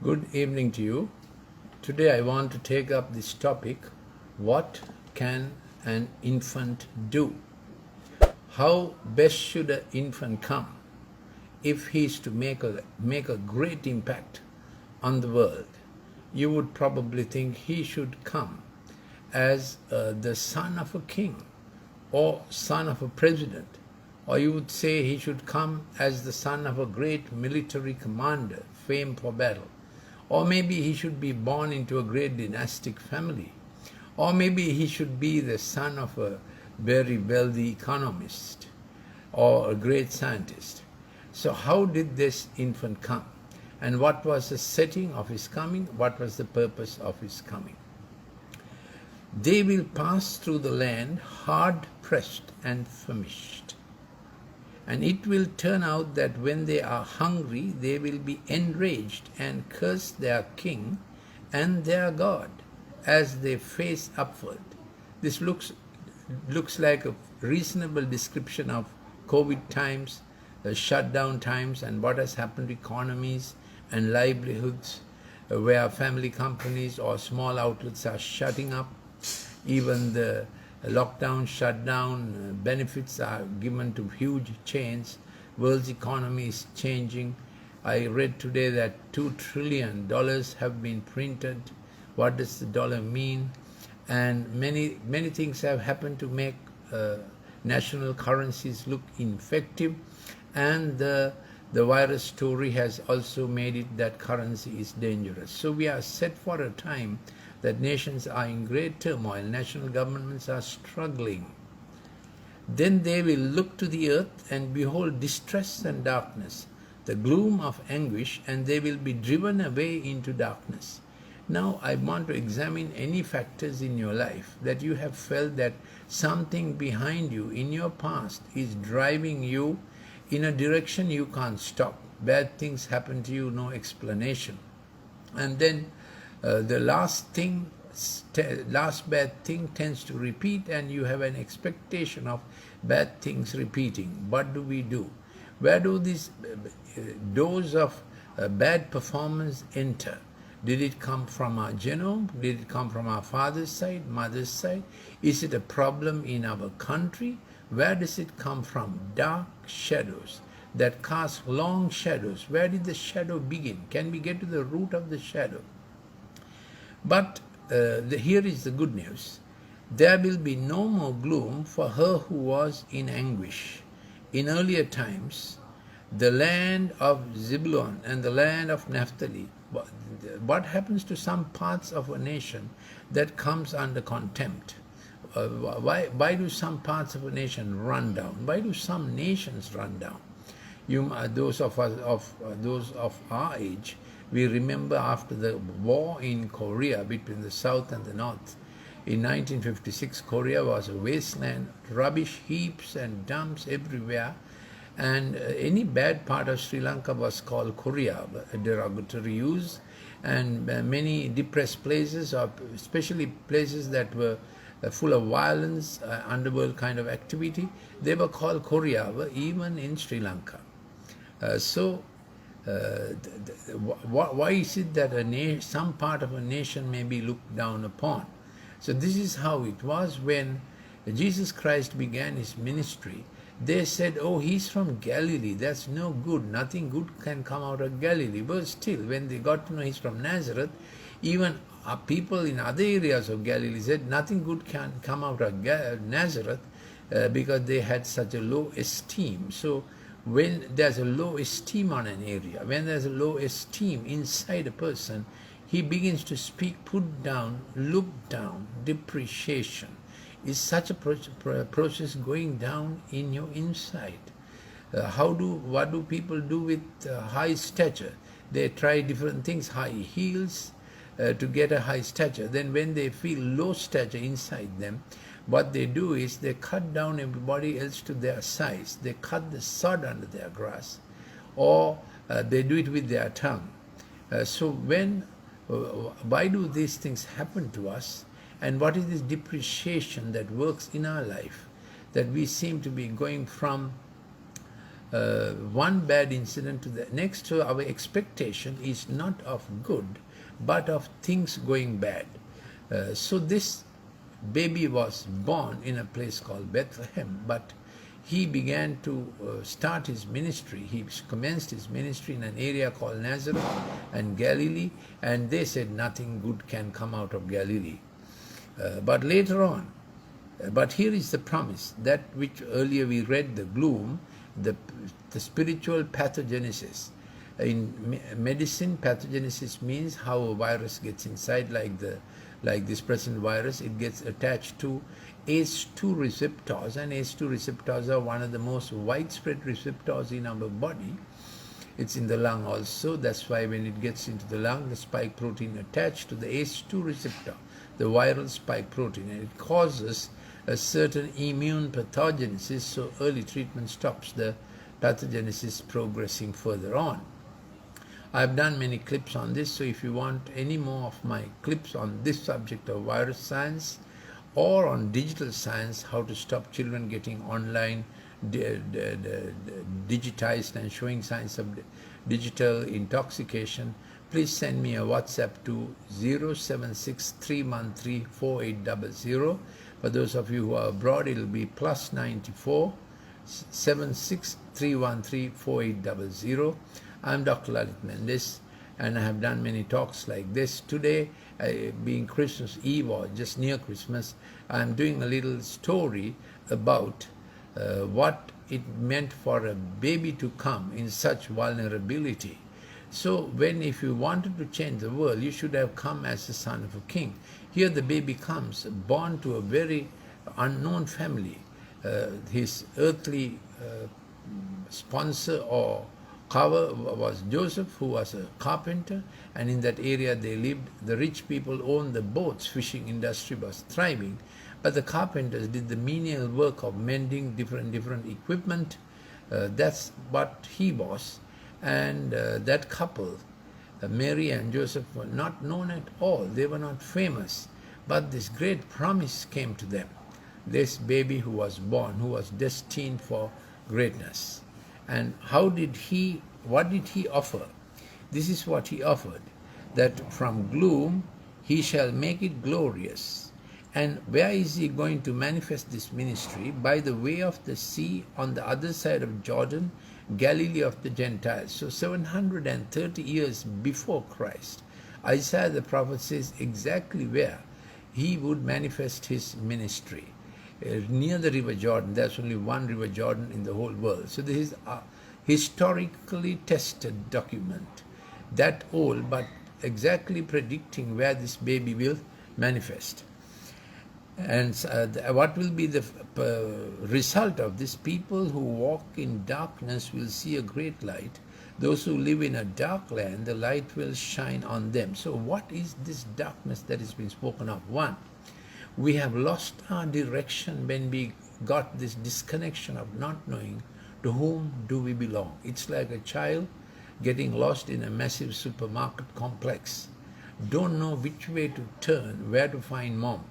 Good evening to you. Today I want to take up this topic, what can an infant do? How best should an infant come if he is to make a great impact on the world? You would probably think he should come as the son of a king or son of a president, or you would say he should come as the son of a great military commander, famed for battle. Or maybe he should be born into a great dynastic family. Or maybe he should be the son of a very wealthy economist or a great scientist. So how did this infant come? And what was the setting of his coming? What was the purpose of his coming? They will pass through the land hard pressed and famished. And it will turn out that when they are hungry, they will be enraged and curse their king and their God as they face upward. This looks like a reasonable description of COVID times, the shutdown times, and what has happened to economies and livelihoods, where family companies or small outlets are shutting up. Even the lockdown, shutdown, benefits are given to huge chains. World's economy is changing. I read today that $2 trillion have been printed. What does the dollar mean? And many things have happened to make national currencies look ineffective. And the virus story has also made it that currency is dangerous. So we are set for a time that nations are in great turmoil, national governments are struggling. Then they will look to the earth and behold distress and darkness, the gloom of anguish, and they will be driven away into darkness. Now I want to examine any factors in your life that you have felt that something behind you in your past is driving you in a direction you can't stop. Bad things happen to you, no explanation. And then the last bad thing tends to repeat, and you have an expectation of bad things repeating. What do we do? Where do these doors of bad performance enter? Did it come from our genome? Did it come from our father's side, mother's side? Is it a problem in our country? Where does it come from? Dark shadows that cast long shadows. Where did the shadow begin? Can we get to the root of the shadow? But here is the good news. There will be no more gloom for her who was in anguish. In earlier times, the land of Zebulun and the land of Naphtali, what happens to some parts of a nation that comes under contempt? Why do some parts of a nation run down? Why do some nations run down? Those of our age, we remember after the war in Korea between the South and the North. In 1956, Korea was a wasteland, rubbish heaps and dumps everywhere. And any bad part of Sri Lanka was called Korea, a derogatory use. And many depressed places, or especially places that were full of violence, underworld kind of activity, they were called Korea, even in Sri Lanka. Why is it that some part of a nation may be looked down upon? So this is how it was when Jesus Christ began his ministry. They said, oh, he's from Galilee. That's no good. Nothing good can come out of Galilee. But still, when they got to know he's from Nazareth, even people in other areas of Galilee said nothing good can come out of Nazareth because they had such a low esteem. So when there's a low esteem on an area, when there's a low esteem inside a person, he begins to speak, put down, look down, depreciation. Is such a process going down in your inside? What do people do with high stature? They try different things, high heels, to get a high stature. Then when they feel low stature inside them, what they do is they cut down everybody else to their size. They cut the sod under their grass, or they do it with their tongue. Why do these things happen to us? And what is this depreciation that works in our life? That we seem to be going from one bad incident to the next. So our expectation is not of good, but of things going bad. So this baby was born in a place called Bethlehem, but he began to start his ministry. He commenced his ministry in an area called Nazareth and Galilee, and they said nothing good can come out of Galilee. But later on, but here is the promise, that which earlier we read, the gloom, the spiritual pathogenesis. In medicine, pathogenesis means how a virus gets inside, like this present virus. It gets attached to ACE2 receptors, and ACE2 receptors are one of the most widespread receptors in our body. It's in the lung also. That's why when it gets into the lung, the spike protein attached to the ACE2 receptor, the viral spike protein, and it causes a certain immune pathogenesis, so early treatment stops the pathogenesis progressing further on. I've done many clips on this, so if you want any more of my clips on this subject of virus science or on digital science, how to stop children getting online digitized and showing signs of digital intoxication, please send me a WhatsApp to 076-313-4800. For those of you who are abroad, it will be +94 76-313-4800. I'm Dr. Lalith Mendis, and I have done many talks like this. Today, being Christmas Eve or just near Christmas, I'm doing a little story about what it meant for a baby to come in such vulnerability. So if you wanted to change the world, you should have come as the son of a king. Here the baby comes, born to a very unknown family. His earthly sponsor or cover was Joseph, who was a carpenter, and in that area they lived. The rich people owned the boats. Fishing industry was thriving, but the carpenters did the menial work of mending different equipment. That's what he was. And that couple, Mary and Joseph, were not known at all. They were not famous, but this great promise came to them. This baby who was born, who was destined for greatness. And what did he offer? This is what he offered, that from gloom he shall make it glorious. And where is he going to manifest this ministry? By the way of the sea, on the other side of Jordan, Galilee of the Gentiles. So 730 years before Christ, Isaiah the prophet says exactly where he would manifest his ministry. Near the river Jordan. There's only one river Jordan in the whole world. So this is a historically tested document, that old, but exactly predicting where this baby will manifest. And what will be the result of this? People who walk in darkness will see a great light. Those who live in a dark land, the light will shine on them. So what is this darkness that is being spoken of? One, we have lost our direction when we got this disconnection of not knowing to whom do we belong. It's like a child getting lost in a massive supermarket complex. Don't know which way to turn, where to find mom.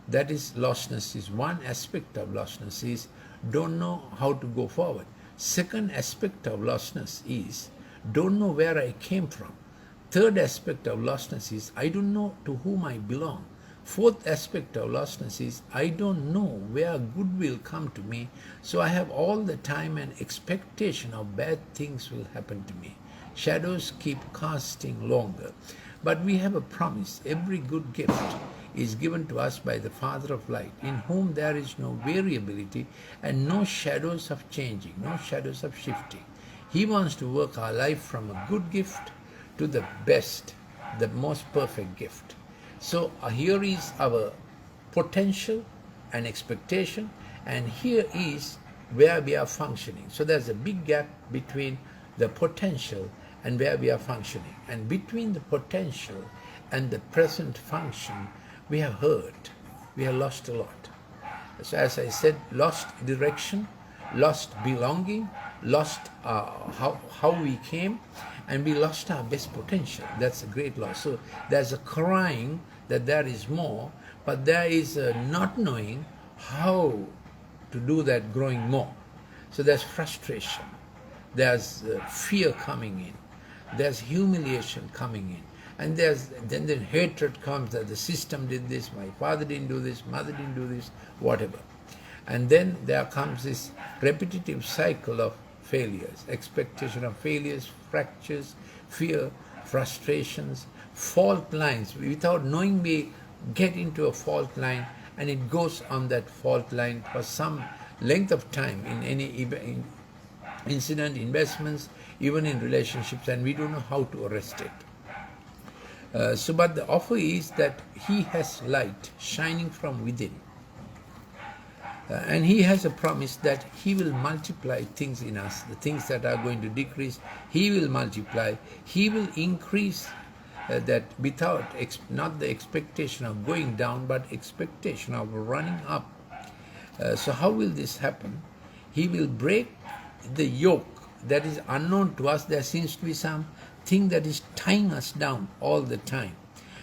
That is lostness. Is one aspect of lostness, is don't know how to go forward. Second aspect of lostness is don't know where I came from. Third aspect of lostness is I don't know to whom I belong. Fourth aspect of lostness is I don't know where good will come to me, so I have all the time an expectation of bad things will happen to me. Shadows keep casting longer. But we have a promise. Every good gift is given to us by the Father of light, in whom there is no variability and no shadows of changing, no shadows of shifting. He wants to work our life from a good gift to the best, the most perfect gift. So here is our potential and expectation, and here is where we are functioning. So there's a big gap between the potential and where we are functioning. And between the potential and the present function, we have hurt. We have lost a lot. So as I said, lost direction, lost belonging, lost how we came, and we lost our best potential. That's a great loss. So there's a crying that there is more, but there is a not knowing how to do that growing more. So there's frustration. there's fear coming in, there's humiliation coming in, and then the hatred comes that the system did this, my father didn't do this, mother didn't do this, whatever. And then there comes this repetitive cycle of failures, expectation of failures, fractures, fear, frustrations, fault lines. Without knowing, we get into a fault line, and it goes on that fault line for some length of time in any incident, investments, even in relationships, and we don't know how to arrest it. But the offer is that He has light shining from within. And He has a promise that He will multiply things in us, the things that are going to decrease, He will multiply, He will increase that without, not the expectation of going down, but expectation of running up. So how will this happen? He will break the yoke that is unknown to us. There seems to be some thing that is tying us down all the time.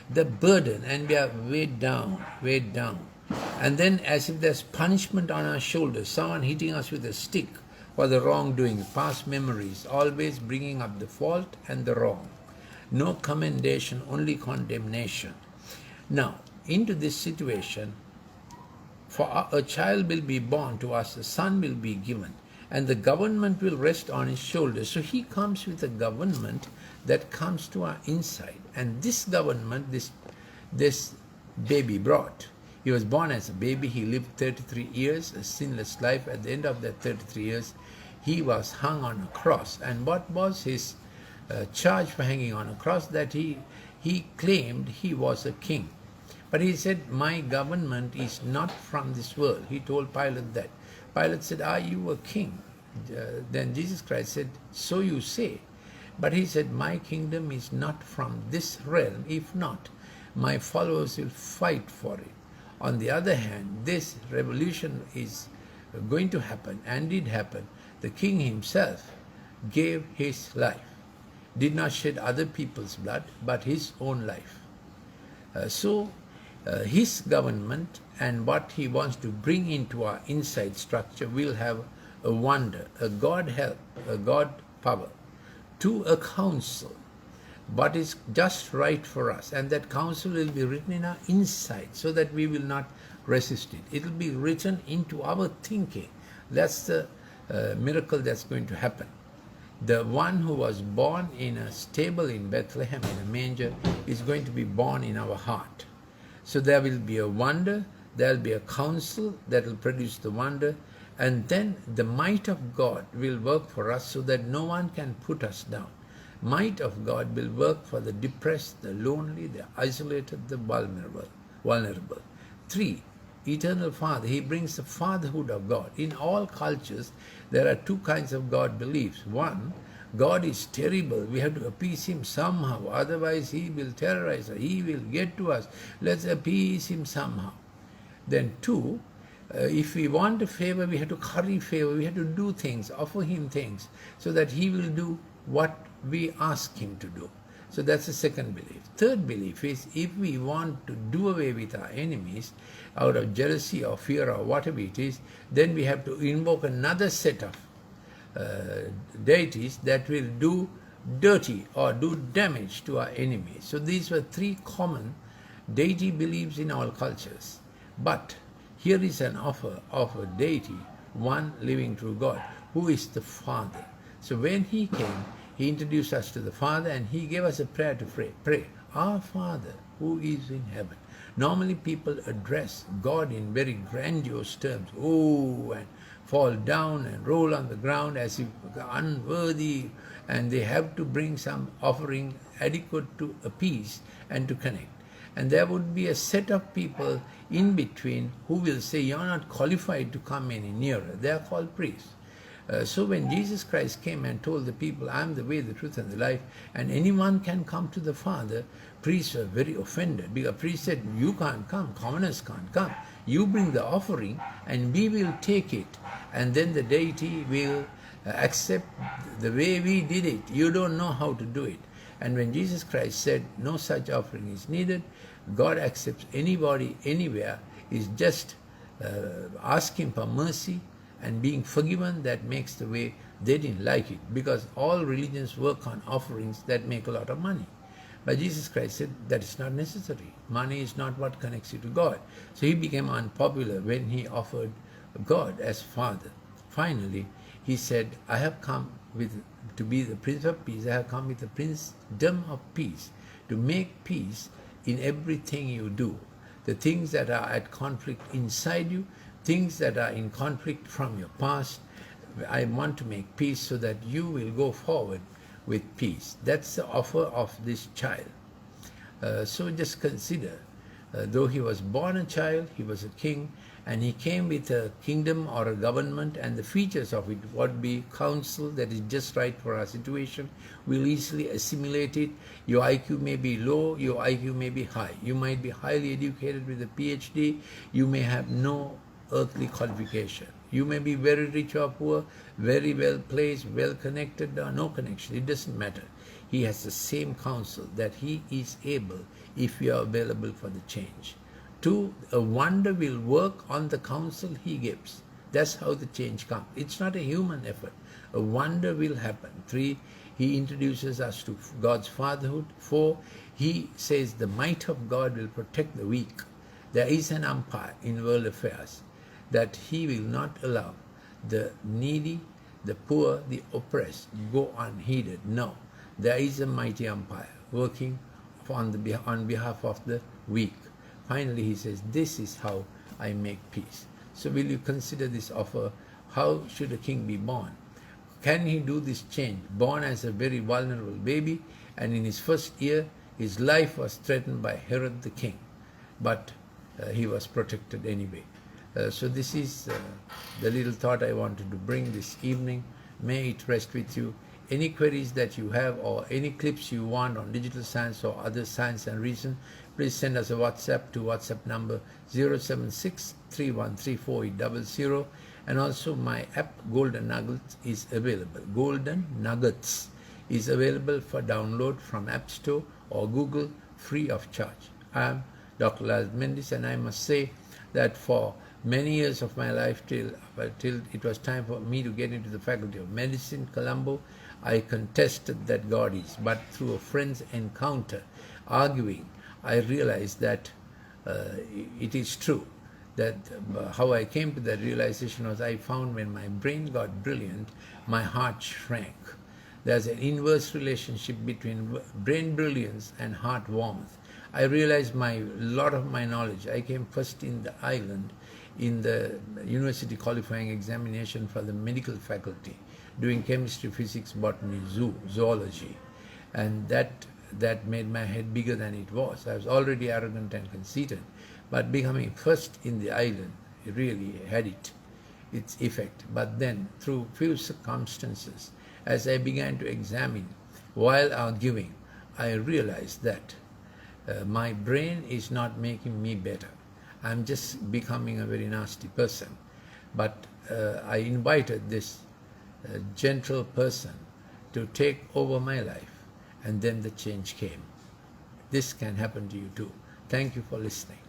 The burden, and we are weighed down. And then as if there's punishment on our shoulders, someone hitting us with a stick for the wrongdoing, past memories, always bringing up the fault and the wrong. No commendation, only condemnation. Now, into this situation, for a child will be born to us, a son will be given, and the government will rest on his shoulders. So He comes with a government that comes to our inside. And this government, this baby brought. He was born as a baby. He lived 33 years, a sinless life. At the end of that 33 years, He was hung on a cross. And what was His charge for hanging on a cross? That he claimed He was a king. But He said, my government is not from this world. He told Pilate that. Pilate said, are you a king? Then Jesus Christ said, so you say. But He said, my kingdom is not from this realm. If not, my followers will fight for it. On the other hand, this revolution is going to happen, and did happen. The king himself gave his life, did not shed other people's blood, but his own life. So his government and what he wants to bring into our inside structure will have a wonder, a God help, a God power, to a counsel, what is just right for us. And that counsel will be written in our inside so that we will not resist it. It will be written into our thinking. That's the miracle that's going to happen. The one who was born in a stable in Bethlehem, in a manger, is going to be born in our heart. So there will be a wonder, there will be a counsel that will produce the wonder, and then the might of God will work for us so that no one can put us down. Might of God will work for the depressed, the lonely, the isolated, the vulnerable. 3, eternal Father. He brings the fatherhood of God. In all cultures, there are 2 kinds of God beliefs. 1, God is terrible. We have to appease Him somehow. Otherwise, He will terrorize us. He will get to us. Let's appease Him somehow. Then 2, if we want a favor, we have to curry favor. We have to do things, offer Him things, so that He will do what we ask Him to do. So that's the second belief. Third belief is, if we want to do away with our enemies out of jealousy or fear or whatever it is, then we have to invoke another set of deities that will do dirty or do damage to our enemies. So these were 3 common deity beliefs in all cultures. But here is an offer of a deity, one living true God, who is the Father. So when He came, He introduced us to the Father, and He gave us a prayer to pray. Our Father who is in heaven. Normally people address God in very grandiose terms. Oh, and fall down and roll on the ground as if unworthy, and they have to bring some offering adequate to appease and to connect. And there would be a set of people in between who will say, you're not qualified to come any nearer. They are called priests. So when Jesus Christ came and told the people, I am the way, the truth, and the life, and anyone can come to the Father, priests were very offended, because priests said, you can't come, commoners can't come. You bring the offering and we will take it, and then the deity will accept the way we did it. You don't know how to do it. And when Jesus Christ said no such offering is needed, God accepts anybody, anywhere, is just asking for mercy and being forgiven, that makes the way They didn't like it because all religions work on offerings that make a lot of money. But Jesus Christ said that is not necessary. Money is not what connects you to God. So he became unpopular when he offered God as Father. Finally, he said, I have come to be the Prince of Peace. I have come with the princedom of peace, to make peace in everything you do. The things that are at conflict inside you, things that are in conflict from your past, I want to make peace so that you will go forward with peace. That's the offer of this child. So just consider, though he was born a child, he was a king, and he came with a kingdom or a government, and the features of it would be counsel that is just right for our situation. We'll easily assimilate it. Your IQ may be low, your IQ may be high. You might be highly educated with a PhD. You may have no earthly qualification. You may be very rich or poor, very well placed, well connected or no connection. It doesn't matter. He has the same counsel that he is able if you are available for the change. 2, a wonder will work on the counsel he gives. That's how the change comes. It's not a human effort. A wonder will happen. 3, he introduces us to God's fatherhood. 4, he says the might of God will protect the weak. There is an umpire in world affairs that he will not allow the needy, the poor, the oppressed go unheeded. No, there is a mighty umpire working on behalf of the weak. Finally, he says, this is how I make peace. So will you consider this offer? How should a king be born? Can he do this change? Born as a very vulnerable baby, and in his first year, his life was threatened by Herod the king. But he was protected anyway. So this is the little thought I wanted to bring this evening. May it rest with you. Any queries that you have or any clips you want on digital science or other science and reason, please send us a WhatsApp to WhatsApp number 076-3134-800. And also my app Golden Nuggets is available. Golden Nuggets is available for download from App Store or Google free of charge. I am Dr. Lalith Mendis, and I must say that for many years of my life till it was time for me to get into the Faculty of Medicine, Colombo, I contested that God is. But through a friend's encounter, arguing, I realized that it is true. That how I came to that realization was I found when my brain got brilliant, my heart shrank. There's an inverse relationship between brain brilliance and heart warmth. I realized a lot of my knowledge. I came first in the island in the university qualifying examination for the medical faculty, doing chemistry, physics, botany, zoology. And that made my head bigger than it was. I was already arrogant and conceited, but becoming first in the island really had its effect. But then, through few circumstances, as I began to examine while arguing, I realized that my brain is not making me better. I'm just becoming a very nasty person. But I invited this gentle person to take over my life, and then the change came. This can happen to you too. Thank you for listening.